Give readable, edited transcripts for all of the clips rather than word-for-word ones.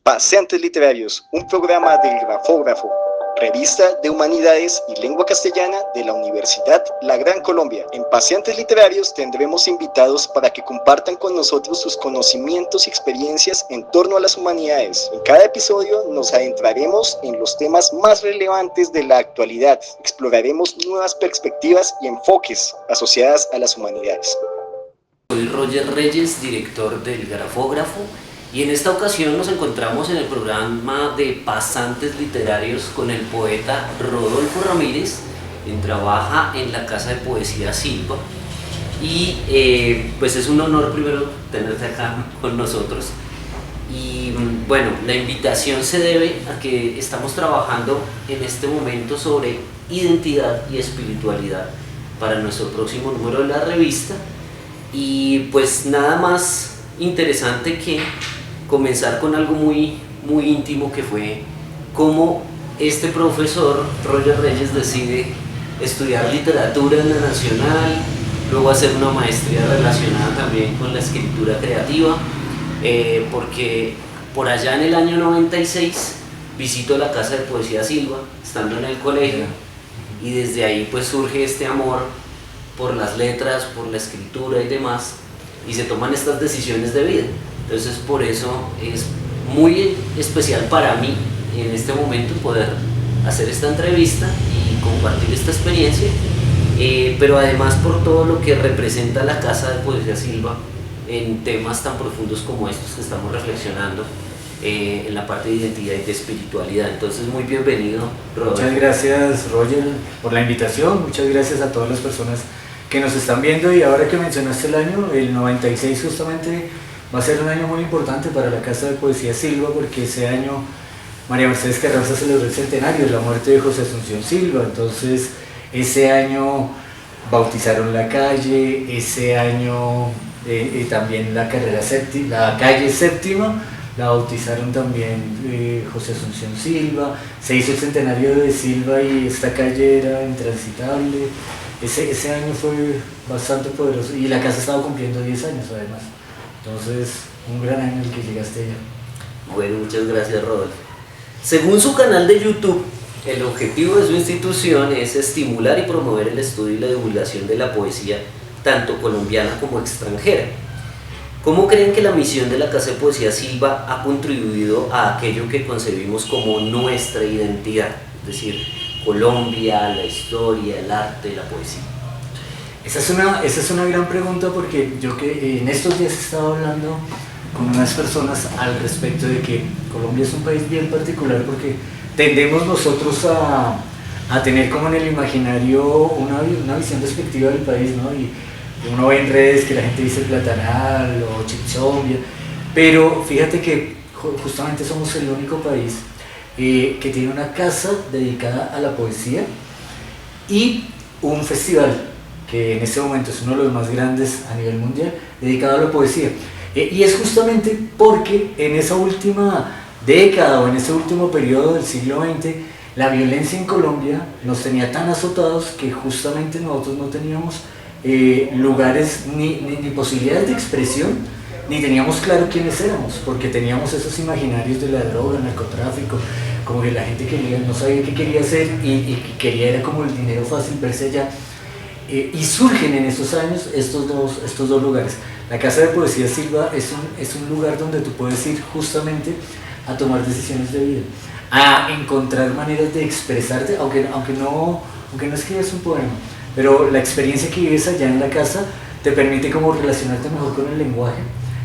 Paseantes Literarios, un programa del Grafógrafo, revista de Humanidades y Lengua Castellana de la Universidad La Gran Colombia. En Paseantes Literarios tendremos invitados para que compartan con nosotros sus conocimientos y experiencias en torno a las humanidades. En cada episodio nos adentraremos en los temas más relevantes de la actualidad. Exploraremos nuevas perspectivas y enfoques asociadas a las humanidades. Soy Roger Reyes, director del Grafógrafo, y en esta ocasión nos encontramos en el programa de Pasantes Literarios con el poeta Rodolfo Ramírez, quien trabaja en la Casa de Poesía Silva. Y pues es un honor primero tenerte acá con nosotros. Y bueno, la invitación se debe a que estamos trabajando en este momento sobre identidad y espiritualidad para nuestro próximo número de la revista. Y pues nada más interesante que comenzar con algo muy íntimo, que fue cómo este profesor Roger Reyes decide estudiar literatura en la Nacional, luego hacer una maestría relacionada también con la escritura creativa, porque por allá en el año 96 visito la Casa de Poesía Silva, estando en el colegio, y desde ahí pues surge este amor por las letras, por la escritura y demás, y se toman estas decisiones de vida. Entonces por eso es muy especial para mí en este momento poder hacer esta entrevista y compartir esta experiencia, pero además por todo lo que representa la Casa de Poesía Silva en temas tan profundos como estos que estamos reflexionando, en la parte de identidad y de espiritualidad. Entonces muy bienvenido, Rodolfo. Muchas gracias, Roger, por la invitación. Muchas gracias a todas las personas que nos están viendo. Y ahora que mencionaste el año, el 96 justamente va a ser un año muy importante para la Casa de Poesía Silva, porque ese año María Mercedes Carranza celebró el centenario de la muerte de José Asunción Silva. Entonces ese año bautizaron la calle, ese año también la calle séptima la bautizaron también José Asunción Silva. Se hizo el centenario de Silva y esta calle era intransitable. Ese año fue bastante poderoso y la casa estaba cumpliendo 10 años además. Entonces, un gran año el que llegaste allá. Bueno, muchas gracias, Rodolfo. Según su canal de YouTube, el objetivo de su institución es estimular y promover el estudio y la divulgación de la poesía, tanto colombiana como extranjera. ¿Cómo creen que la misión de la Casa de Poesía Silva ha contribuido a aquello que concebimos como nuestra identidad? Es decir, Colombia, la historia, el arte, la poesía. Esa es una gran pregunta, porque yo que en estos días he estado hablando con unas personas al respecto de que Colombia es un país bien particular, porque tendemos nosotros a tener como en el imaginario una visión despectiva del país, ¿no? Y uno ve en redes que la gente dice platanal o chichobia, pero fíjate que justamente somos el único país que tiene una casa dedicada a la poesía y un festival que en este momento es uno de los más grandes a nivel mundial, dedicado a la poesía. Y es justamente porque en esa última década o en ese último periodo del siglo XX, la violencia en Colombia nos tenía tan azotados que justamente nosotros no teníamos lugares ni posibilidades de expresión, ni teníamos claro quiénes éramos, porque teníamos esos imaginarios de la droga, el narcotráfico, como que la gente no sabía qué quería hacer y quería era como el dinero fácil, verse allá. Y surgen en esos años estos dos lugares. La Casa de Poesía Silva es un lugar donde tú puedes ir justamente a tomar decisiones de vida, a encontrar maneras de expresarte, aunque no escribas un poema, pero la experiencia que vives allá en la casa te permite como relacionarte mejor con el lenguaje,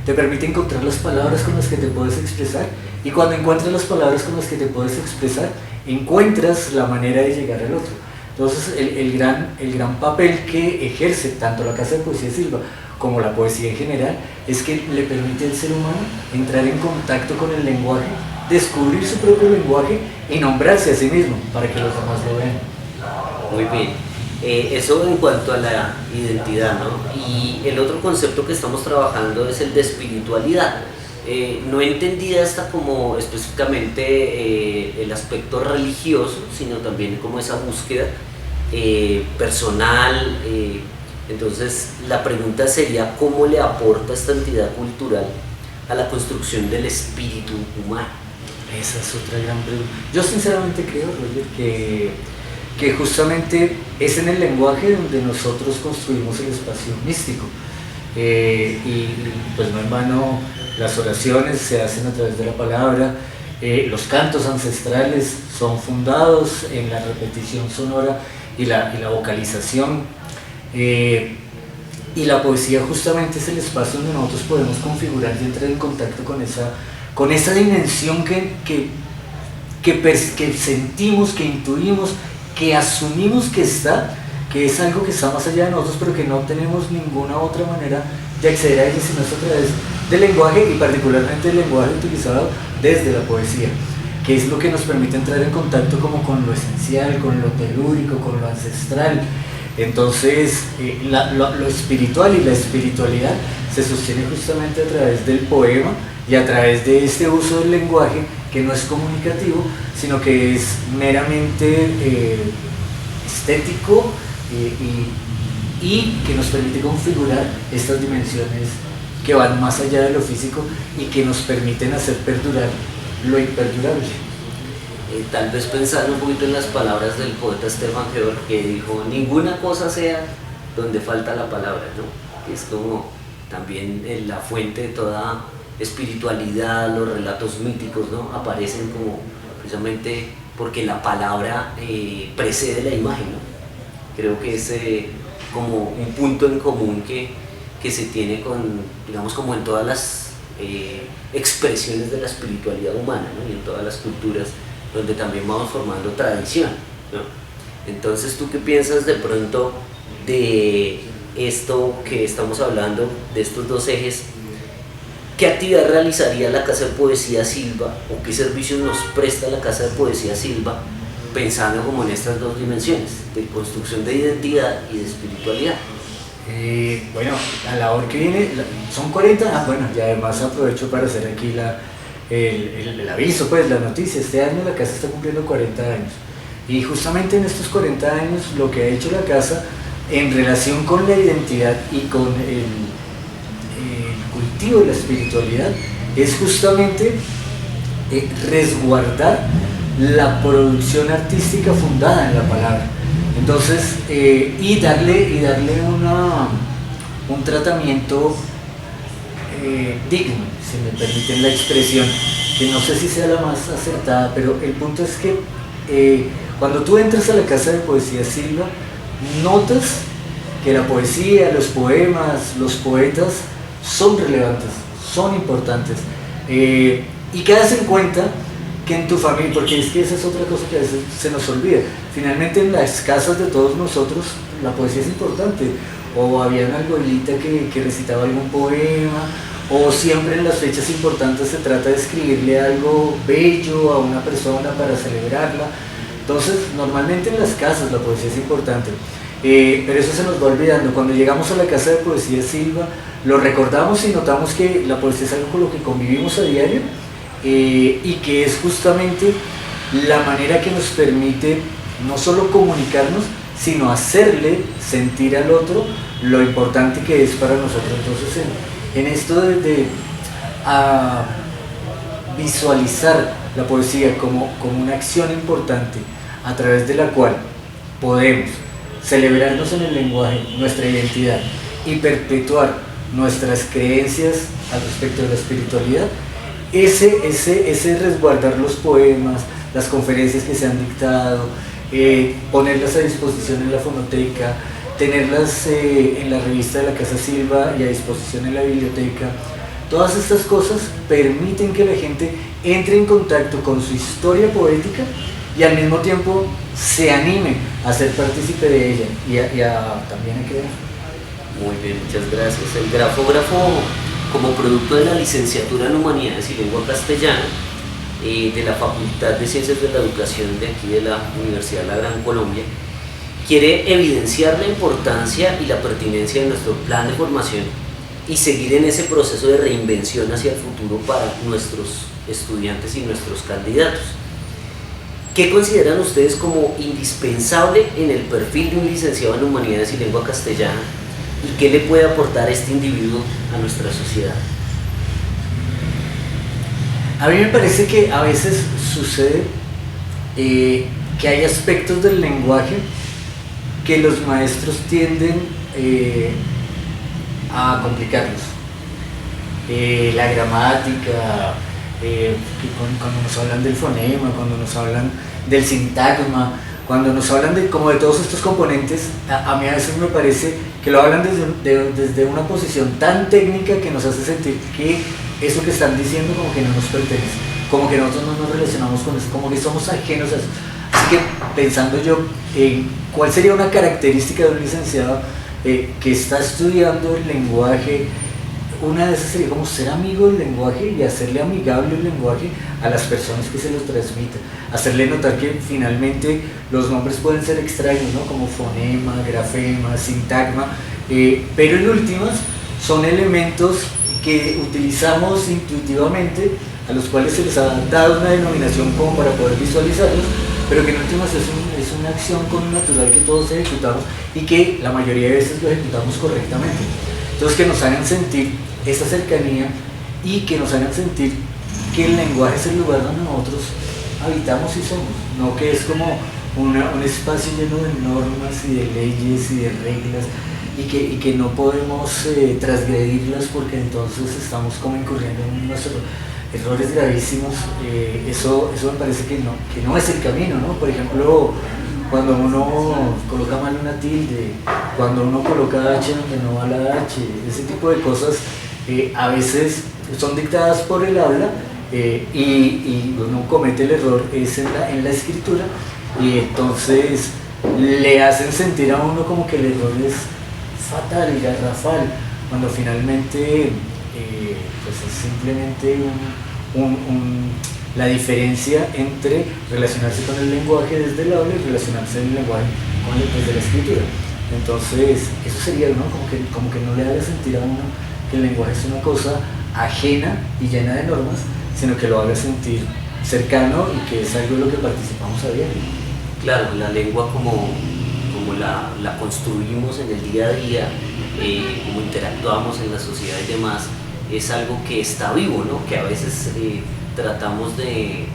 te permite encontrar las palabras con las que te puedes expresar, y cuando encuentras las palabras con las que te puedes expresar, encuentras la manera de llegar al otro. Entonces el gran papel que ejerce tanto la Casa de Poesía Silva como la poesía en general es que le permite al ser humano entrar en contacto con el lenguaje, descubrir su propio lenguaje y nombrarse a sí mismo para que los demás lo vean. Muy bien. Eso en cuanto a la identidad, ¿no? Y el otro concepto que estamos trabajando es el de espiritualidad. No entendida esta como específicamente el aspecto religioso, sino también como esa búsqueda personal. Entonces la pregunta sería: ¿cómo le aporta esta entidad cultural a la construcción del espíritu humano? Esa es otra gran pregunta. Yo sinceramente creo, Roger, que justamente es en el lenguaje donde nosotros construimos el espacio místico. Y pues no en vano las oraciones se hacen a través de la palabra, los cantos ancestrales son fundados en la repetición sonora y la vocalización, y la poesía justamente es el espacio donde nosotros podemos configurar y entrar en contacto con esa dimensión que sentimos, que intuimos, que asumimos que es algo que está más allá de nosotros, pero que no tenemos ninguna otra manera de acceder a ella sino es a través del lenguaje, y particularmente el lenguaje utilizado desde la poesía, que es lo que nos permite entrar en contacto como con lo esencial, con lo telúrico, con lo ancestral. Entonces lo espiritual y la espiritualidad se sostiene justamente a través del poema y a través de este uso del lenguaje que no es comunicativo, sino que es meramente estético, y que nos permite configurar estas dimensiones que van más allá de lo físico y que nos permiten hacer perdurar lo imperdurable. Tal vez pensando un poquito en las palabras del poeta Stefan Georg, que dijo: ninguna cosa sea donde falta la palabra, ¿no? Que es como también la fuente de toda espiritualidad. Los relatos míticos, ¿no?, aparecen como precisamente porque la palabra precede la imagen, ¿no? Creo que es como un punto en común que se tiene con, digamos, como en todas las expresiones de la espiritualidad humana, ¿no?, y en todas las culturas donde también vamos formando tradición, ¿no? Entonces, ¿tú qué piensas de pronto de esto que estamos hablando, de estos dos ejes? ¿Qué actividad realizaría la Casa de Poesía Silva, o qué servicios nos presta la Casa de Poesía Silva, pensando como en estas dos dimensiones, de construcción de identidad y de espiritualidad? Bueno, a la hora que viene, son 40, bueno, y además aprovecho para hacer aquí el aviso, pues la noticia. Este año la Casa está cumpliendo 40 años, y justamente en estos 40 años lo que ha hecho la Casa en relación con la identidad y con el cultivo de la espiritualidad es justamente resguardar la producción artística fundada en la palabra. Entonces, y darle un tratamiento digno, si me permiten la expresión, que no sé si sea la más acertada, pero el punto es que cuando tú entras a la Casa de Poesía Silva, notas que la poesía, los poemas, los poetas son relevantes, son importantes, y quedas en cuenta que en tu familia, porque es que esa es otra cosa que a veces se nos olvida, finalmente en las casas de todos nosotros la poesía es importante, o había una abuelita que recitaba algún poema, o siempre en las fechas importantes se trata de escribirle algo bello a una persona para celebrarla. Entonces, normalmente en las casas la poesía es importante, pero eso se nos va olvidando. Cuando llegamos a la Casa de Poesía Silva, lo recordamos y notamos que la poesía es algo con lo que convivimos a diario, y que es justamente la manera que nos permite no solo comunicarnos, sino hacerle sentir al otro lo importante que es para nosotros. Entonces, en esto de visualizar la poesía como una acción importante a través de la cual podemos celebrarnos en el lenguaje, nuestra identidad, y perpetuar nuestras creencias al respecto de la espiritualidad, ese resguardar los poemas, las conferencias que se han dictado, ponerlas a disposición en la fonoteca, tenerlas en la revista de la Casa Silva y a disposición en la biblioteca. Todas estas cosas permiten que la gente entre en contacto con su historia poética y al mismo tiempo se anime a ser partícipe de ella y también a crear. Muy bien, muchas gracias. El grafógrafo, como producto de la licenciatura en Humanidades y Lengua Castellana de la Facultad de Ciencias de la Educación de aquí de la Universidad de la Gran Colombia, quiere evidenciar la importancia y la pertinencia de nuestro plan de formación y seguir en ese proceso de reinvención hacia el futuro para nuestros estudiantes y nuestros candidatos. ¿Qué consideran ustedes como indispensable en el perfil de un licenciado en Humanidades y Lengua Castellana, y qué le puede aportar este individuo a nuestra sociedad? A mí me parece que a veces sucede que hay aspectos del lenguaje que los maestros tienden a complicarlos. La gramática, cuando nos hablan del fonema, cuando nos hablan del sintagma, cuando nos hablan de todos estos componentes, a mí a veces me parece que lo hablan desde una posición tan técnica que nos hace sentir que eso que están diciendo como que no nos pertenece, como que nosotros no nos relacionamos con eso, como que somos ajenos a eso. Así que pensando yo en cuál sería una característica de un licenciado que está estudiando el lenguaje, una de esas sería como ser amigo del lenguaje y hacerle amigable el lenguaje a las personas que se lo transmiten, hacerle notar que finalmente los nombres pueden ser extraños, ¿no? Como fonema, grafema, sintagma, pero en últimas son elementos que utilizamos intuitivamente, a los cuales se les ha dado una denominación como para poder visualizarlos, pero que en últimas es una acción natural que todos ejecutamos y que la mayoría de veces lo ejecutamos correctamente. Entonces, que nos hagan sentir esa cercanía y que nos hagan sentir que el lenguaje es el lugar donde nosotros habitamos y somos, no que es como un espacio lleno de normas y de leyes y de reglas y que no podemos transgredirlas porque entonces estamos como incurriendo en unos errores gravísimos. Eso me parece que no es el camino, ¿no? Por ejemplo, cuando uno coloca mal una tilde, cuando uno coloca H donde no va la H, ese tipo de cosas a veces son dictadas por el habla y uno comete el error es en la escritura y entonces le hacen sentir a uno como que el error es fatal y garrafal, cuando finalmente pues es simplemente la diferencia entre relacionarse con el lenguaje desde el habla y relacionarse en el lenguaje desde la escritura. Entonces, eso sería, ¿no? Como que no le haga sentir a uno que el lenguaje es una cosa ajena y llena de normas, sino que lo haga sentir cercano y que es algo de lo que participamos a diario. Claro, la lengua como la construimos en el día a día, como interactuamos en la sociedad y demás, es algo que está vivo, ¿no? Que a veces tratamos de,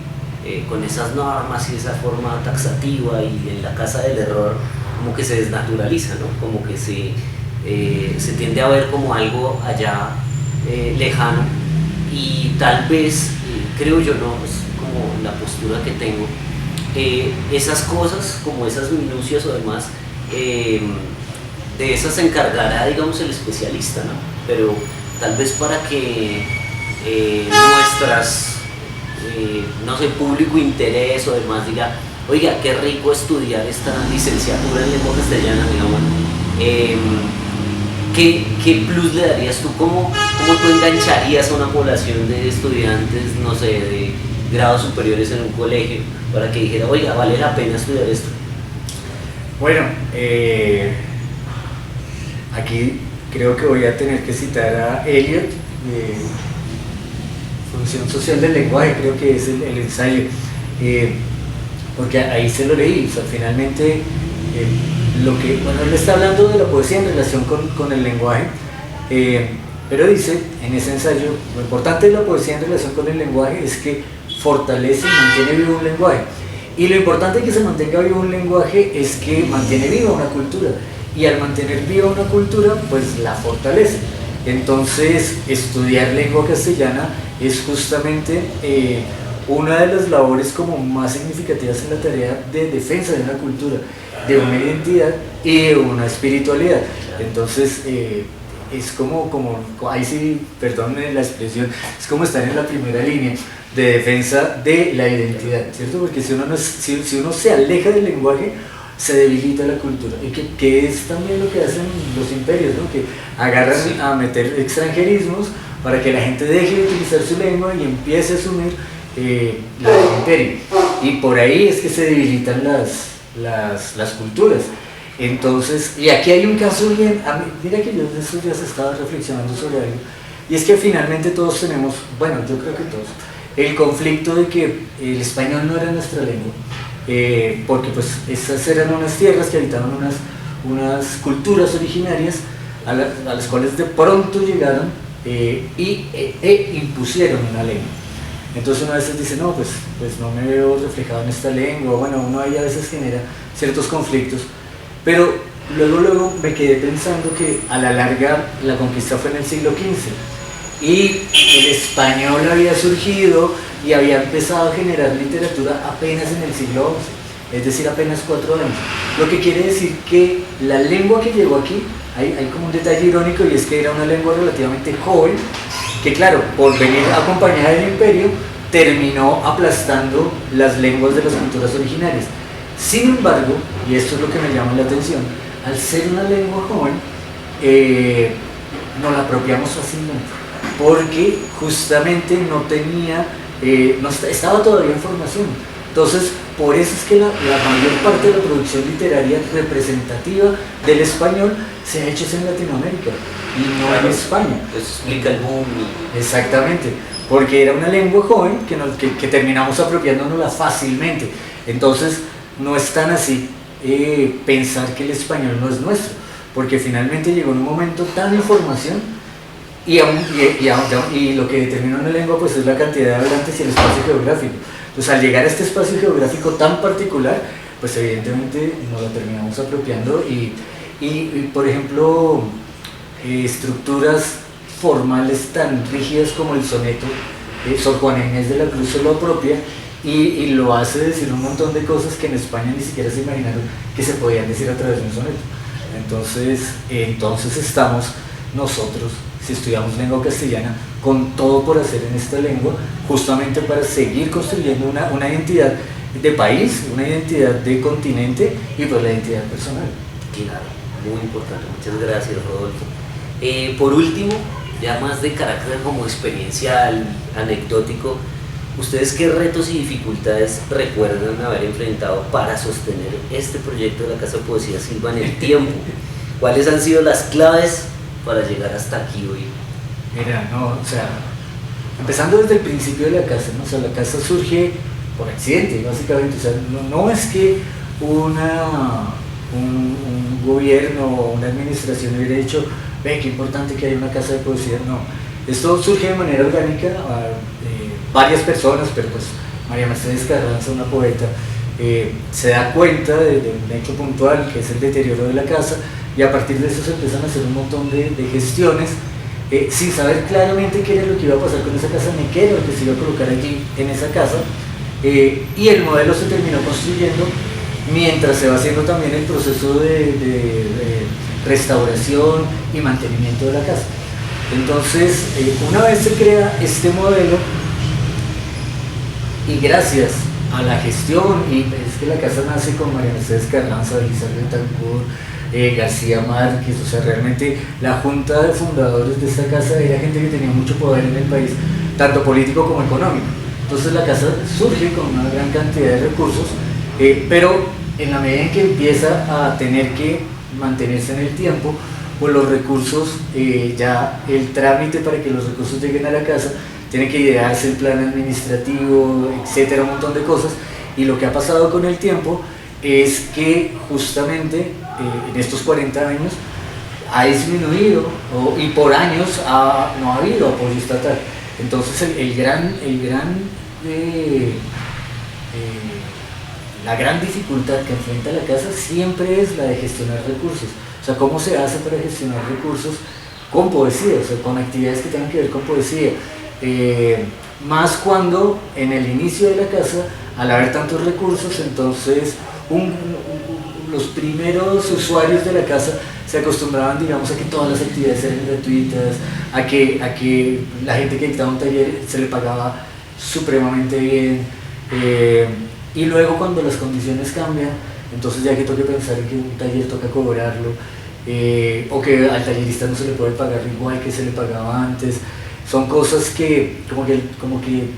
con esas normas y esa forma taxativa y en la casa del error, como que se desnaturaliza, ¿no? Como que se tiende a ver como algo allá lejano y tal vez, creo yo, ¿no? Es como la postura que tengo, esas cosas, como esas minucias o demás, de esas se encargará, digamos, el especialista, ¿no? Pero tal vez para que nuestras, no sé, público interés o demás diga, oiga, qué rico estudiar esta licenciatura en lengua castellana, digamos, ¿qué plus le darías tú? ¿Cómo tú engancharías a una población de estudiantes, no sé, de grados superiores en un colegio para que dijera, oiga, vale la pena estudiar esto? Bueno, aquí creo que voy a tener que citar a Eliot, de Función Social del Lenguaje, creo que es el ensayo, porque ahí se lo leí. O sea, finalmente él está hablando de la poesía en relación con el lenguaje, pero dice en ese ensayo, lo importante de la poesía en relación con el lenguaje es que fortalece y mantiene vivo un lenguaje, y lo importante de que se mantenga vivo un lenguaje es que mantiene viva una cultura, y al mantener viva una cultura, pues la fortalece. Entonces, estudiar lengua castellana es justamente una de las labores como más significativas en la tarea de defensa de una cultura, de una identidad y de una espiritualidad. Entonces, es como, ahí sí, perdónenme la expresión, es como estar en la primera línea de defensa de la identidad, ¿cierto? Porque si uno se aleja del lenguaje, se debilita la cultura, y que es también lo que hacen los imperios, ¿no? Que agarran a meter extranjerismos para que la gente deje de utilizar su lengua y empiece a asumir la del imperio, y por ahí es que se debilitan las culturas. Entonces, y aquí hay un caso bien, mira que yo de estos días estaba reflexionando sobre algo, y es que finalmente todos tenemos, bueno, yo creo que todos, el conflicto de que el español no era nuestra lengua, porque pues esas eran unas tierras que habitaban unas culturas originarias a las cuales de pronto llegaron e impusieron una lengua. Entonces uno a veces dice, no, pues no me veo reflejado en esta lengua, bueno, uno ahí a veces genera ciertos conflictos, pero luego me quedé pensando que a la larga la conquista fue en el siglo XV y el español había surgido y había empezado a generar literatura apenas en el siglo XI, es decir, apenas 4 años. Lo que quiere decir que la lengua que llegó aquí, hay como un detalle irónico, y es que era una lengua relativamente joven, que claro, por venir acompañada del imperio, terminó aplastando las lenguas de las culturas originarias. Sin embargo, y esto es lo que me llama la atención, al ser una lengua joven, nos la apropiamos fácilmente, porque justamente no tenía, estaba todavía en formación. Entonces, por eso es que la mayor parte de la producción literaria representativa del español se ha hecho en Latinoamérica y no en España. Eso explica el boom. Exactamente, porque era una lengua joven que terminamos apropiándonosla fácilmente. Entonces, no es tan así pensar que el español no es nuestro, porque finalmente llegó en un momento tan de formación y lo que determina una lengua pues es la cantidad de hablantes y el espacio geográfico. Entonces, al llegar a este espacio geográfico tan particular, pues evidentemente nos la terminamos apropiando y por ejemplo, estructuras formales tan rígidas como el soneto, Sor Juana Inés de la Cruz se lo apropia y lo hace decir un montón de cosas que en España ni siquiera se imaginaron que se podían decir a través de un soneto. Entonces estamos nosotros, si estudiamos lengua castellana, con todo por hacer en esta lengua, justamente para seguir construyendo una identidad de país, una identidad de continente y pues la identidad personal. Claro, muy importante. Muchas gracias, Rodolfo. Por último, ya más de carácter como experiencial, anecdótico, ¿ustedes qué retos y dificultades recuerdan haber enfrentado para sostener este proyecto de la Casa de Poesía Silva en el tiempo? ¿Cuáles han sido las claves para llegar hasta aquí hoy? Mira, empezando desde el principio de la casa, ¿no? O sea, la casa surge por accidente, básicamente. O sea, no es que un gobierno o una administración hubiera dicho, ve, qué importante que haya una casa de poesía. No, esto surge de manera orgánica, varias personas, pero pues María Mercedes Carranza, una poeta, se da cuenta de un hecho puntual que es el deterioro de la casa, y a partir de eso se empiezan a hacer un montón de gestiones sin saber claramente qué era lo que iba a pasar con esa casa, ni qué era lo que se iba a colocar allí en esa casa, y el modelo se terminó construyendo mientras se va haciendo también el proceso de restauración y mantenimiento de la casa. Entonces, una vez se crea este modelo, y gracias a la gestión, y es que la casa nace con María Mercedes Carranza, Elizabeth Betancourt, García Márquez, o sea, realmente la junta de fundadores de esta casa era gente que tenía mucho poder en el país, tanto político como económico. Entonces la casa surge con una gran cantidad de recursos, pero en la medida en que empieza a tener que mantenerse en el tiempo, pues los recursos, ya el trámite para que los recursos lleguen a la casa, tiene que idearse el plan administrativo, etcétera, un montón de cosas, y lo que ha pasado con el tiempo es que justamente en estos 40 años ha disminuido y por años no ha habido apoyo estatal. Entonces la gran dificultad que enfrenta la casa siempre es la de gestionar recursos. O sea, ¿cómo se hace para gestionar recursos con poesía? O sea, con actividades que tengan que ver con poesía. Más cuando en el inicio de la casa, al haber tantos recursos, entonces los primeros usuarios de la casa se acostumbraban, digamos, a que todas las actividades eran gratuitas, a que la gente que dictaba un taller se le pagaba supremamente bien, y luego cuando las condiciones cambian, entonces ya que toca pensar en que un taller toca cobrarlo, o que al tallerista no se le puede pagar igual que se le pagaba antes. Son cosas que como que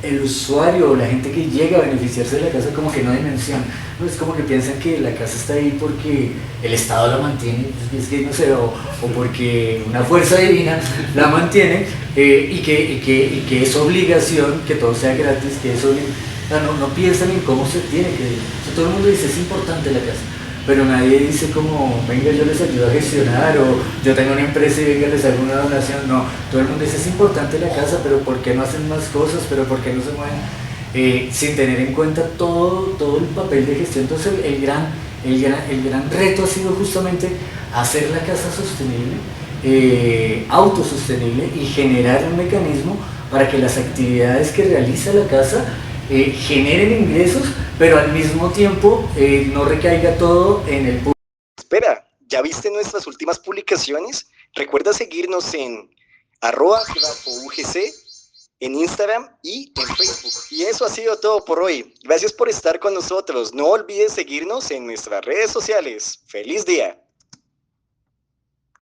el usuario o la gente que llega a beneficiarse de la casa como que no dimensiona, ¿no? Es como que piensan que la casa está ahí porque el Estado la mantiene, es que no sé, o porque una fuerza divina la mantiene, y que es obligación que todo sea gratis, que es no piensan en cómo se tiene que... O sea, todo el mundo dice, es importante la casa, pero nadie dice como, venga, yo les ayudo a gestionar, o yo tengo una empresa y venga, les hago una donación. No, todo el mundo dice, es importante la casa, pero ¿por qué no hacen más cosas? ¿Pero por qué no se mueven? Sin tener en cuenta todo el papel de gestión. Entonces el gran reto ha sido justamente hacer la casa sostenible, autosostenible, y generar un mecanismo para que las actividades que realiza la casa generen ingresos, pero al mismo tiempo no recaiga todo en el público. Espera, ¿ya viste nuestras últimas publicaciones? Recuerda seguirnos en @grafougc en Instagram y en Facebook. Y eso ha sido todo por hoy. Gracias por estar con nosotros. No olvides seguirnos en nuestras redes sociales. ¡Feliz día!